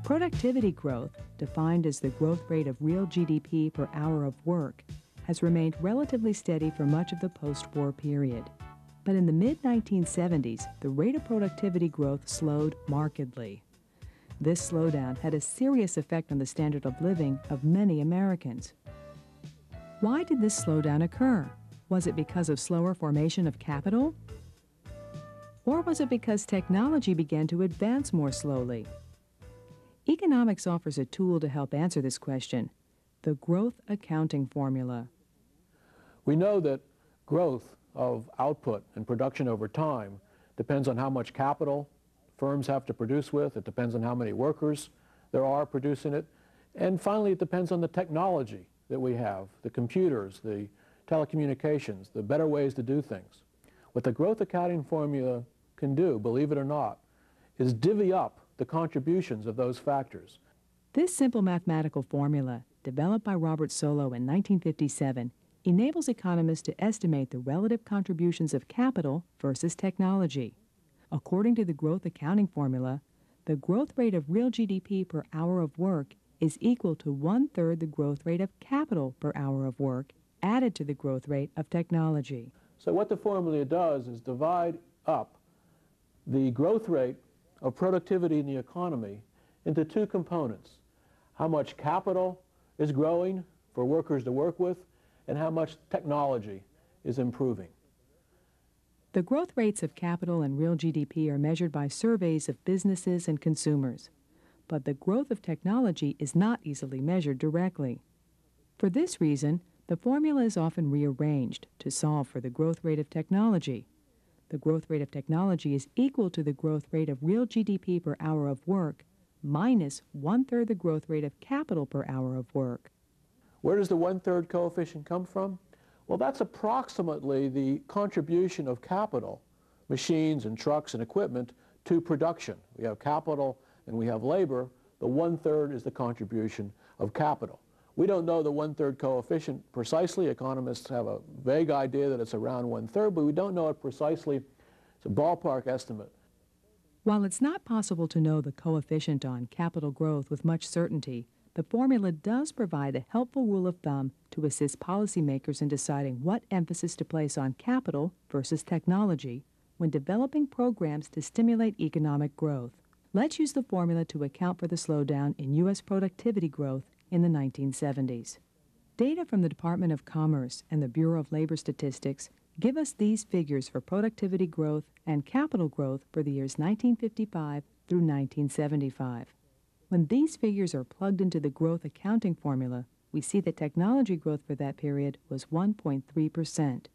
Productivity growth, defined as the growth rate of real GDP per hour of work, has remained relatively steady for much of the post-war period. But in the mid-1970s, the rate of productivity growth slowed markedly. This slowdown had a serious effect on the standard of living of many Americans. Why did this slowdown occur? Was it because of slower formation of capital? Or was it because technology began to advance more slowly? Economics offers a tool to help answer this question, the growth accounting formula. We know that growth of output and production over time depends on how much capital firms have to produce with. It depends on how many workers there are producing it. And finally, it depends on the technology that we have, the computers, the telecommunications, the better ways to do things. What the growth accounting formula can do, believe it or not, is divvy up the contributions of those factors. This simple mathematical formula, developed by Robert Solow in 1957, enables economists to estimate the relative contributions of capital versus technology. According to the growth accounting formula, the growth rate of real GDP per hour of work is equal to 1/3 the growth rate of capital per hour of work added to the growth rate of technology. So what the formula does is divide up the growth rate of productivity in the economy into two components: how much capital is growing for workers to work with, and how much technology is improving. The growth rates of capital and real GDP are measured by surveys of businesses and consumers, but the growth of technology is not easily measured directly. For this reason, the formula is often rearranged to solve for the growth rate of technology. The growth rate of technology is equal to the growth rate of real GDP per hour of work minus 1/3 the growth rate of capital per hour of work. Where does the 1/3 coefficient come from? Well, that's approximately the contribution of capital, machines and trucks and equipment, to production. We have capital and we have labor. The 1/3 is the contribution of capital. We don't know the 1/3 coefficient precisely. Economists have a vague idea that it's around 1/3, but we don't know it precisely. It's a ballpark estimate. While it's not possible to know the coefficient on capital growth with much certainty, the formula does provide a helpful rule of thumb to assist policymakers in deciding what emphasis to place on capital versus technology when developing programs to stimulate economic growth. Let's use the formula to account for the slowdown in U.S. productivity growth in the 1970s. Data from the Department of Commerce and the Bureau of Labor Statistics give us these figures for productivity growth and capital growth for the years 1955 through 1975. When these figures are plugged into the growth accounting formula, we see that technology growth for that period was 1.3%.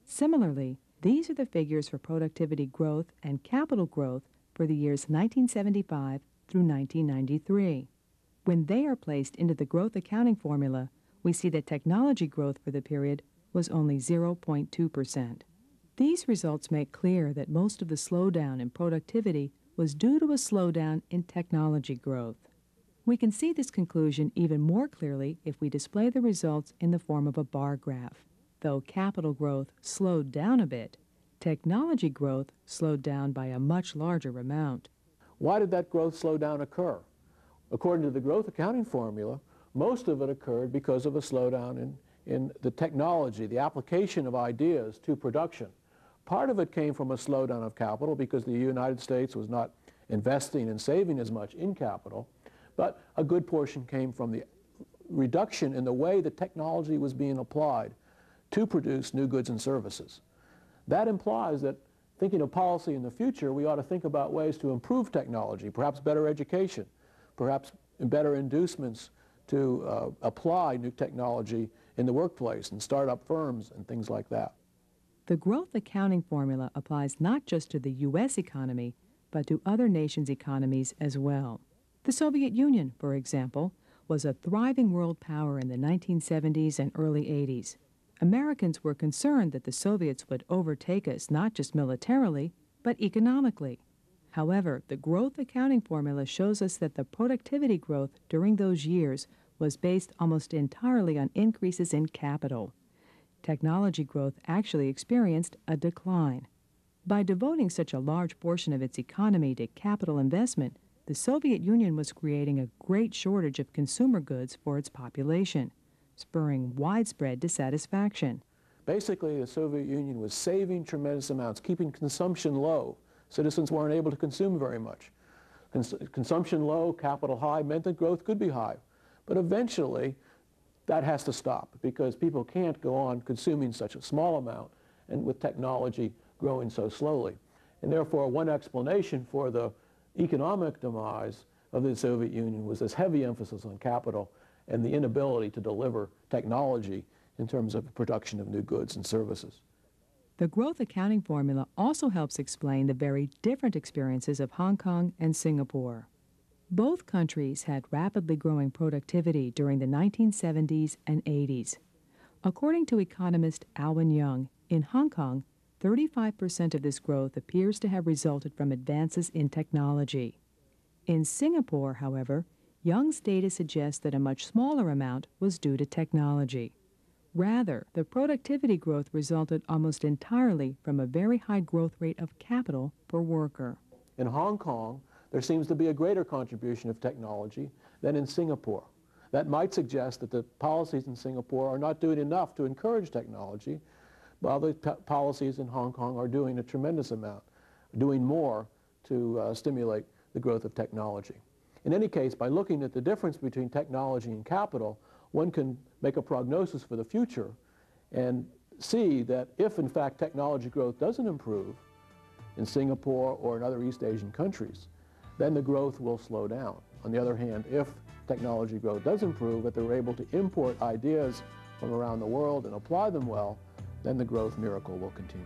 Similarly, these are the figures for productivity growth and capital growth for the years 1975 through 1993. When they are placed into the growth accounting formula, we see that technology growth for the period was only 0.2%. These results make clear that most of the slowdown in productivity was due to a slowdown in technology growth. We can see this conclusion even more clearly if we display the results in the form of a bar graph. Though capital growth slowed down a bit, technology growth slowed down by a much larger amount. Why did that growth slowdown occur? According to the growth accounting formula, most of it occurred because of a slowdown in the technology, the application of ideas to production. Part of it came from a slowdown of capital because the United States was not investing and saving as much in capital, but a good portion came from the reduction in the way the technology was being applied to produce new goods and services. That implies that thinking of policy in the future, we ought to think about ways to improve technology, perhaps better education, perhaps better inducements to apply new technology in the workplace and start up firms and things like that. The growth accounting formula applies not just to the U.S. economy, but to other nations' economies as well. The Soviet Union, for example, was a thriving world power in the 1970s and early 80s. Americans were concerned that the Soviets would overtake us not just militarily, but economically. However, the growth accounting formula shows us that the productivity growth during those years was based almost entirely on increases in capital. Technology growth actually experienced a decline. By devoting such a large portion of its economy to capital investment, the Soviet Union was creating a great shortage of consumer goods for its population, spurring widespread dissatisfaction. Basically, the Soviet Union was saving tremendous amounts, keeping consumption low. Citizens weren't able to consume very much. Consumption low, capital high meant that growth could be high. But eventually, that has to stop because people can't go on consuming such a small amount and with technology growing so slowly. And therefore, one explanation for the economic demise of the Soviet Union was this heavy emphasis on capital and the inability to deliver technology in terms of production of new goods and services. The growth accounting formula also helps explain the very different experiences of Hong Kong and Singapore. Both countries had rapidly growing productivity during the 1970s and 80s. According to economist Alwyn Young, in Hong Kong, 35% of this growth appears to have resulted from advances in technology. In Singapore, however, Young's data suggests that a much smaller amount was due to technology. Rather, the productivity growth resulted almost entirely from a very high growth rate of capital per worker. In Hong Kong, there seems to be a greater contribution of technology than in Singapore. That might suggest that the policies in Singapore are not doing enough to encourage technology, while the policies in Hong Kong are doing a tremendous amount, doing more to stimulate the growth of technology. In any case, by looking at the difference between technology and capital, one can make a prognosis for the future and see that if, in fact, technology growth doesn't improve in Singapore or in other East Asian countries, then the growth will slow down. On the other hand, if technology growth does improve, that they're able to import ideas from around the world and apply them well, then the growth miracle will continue.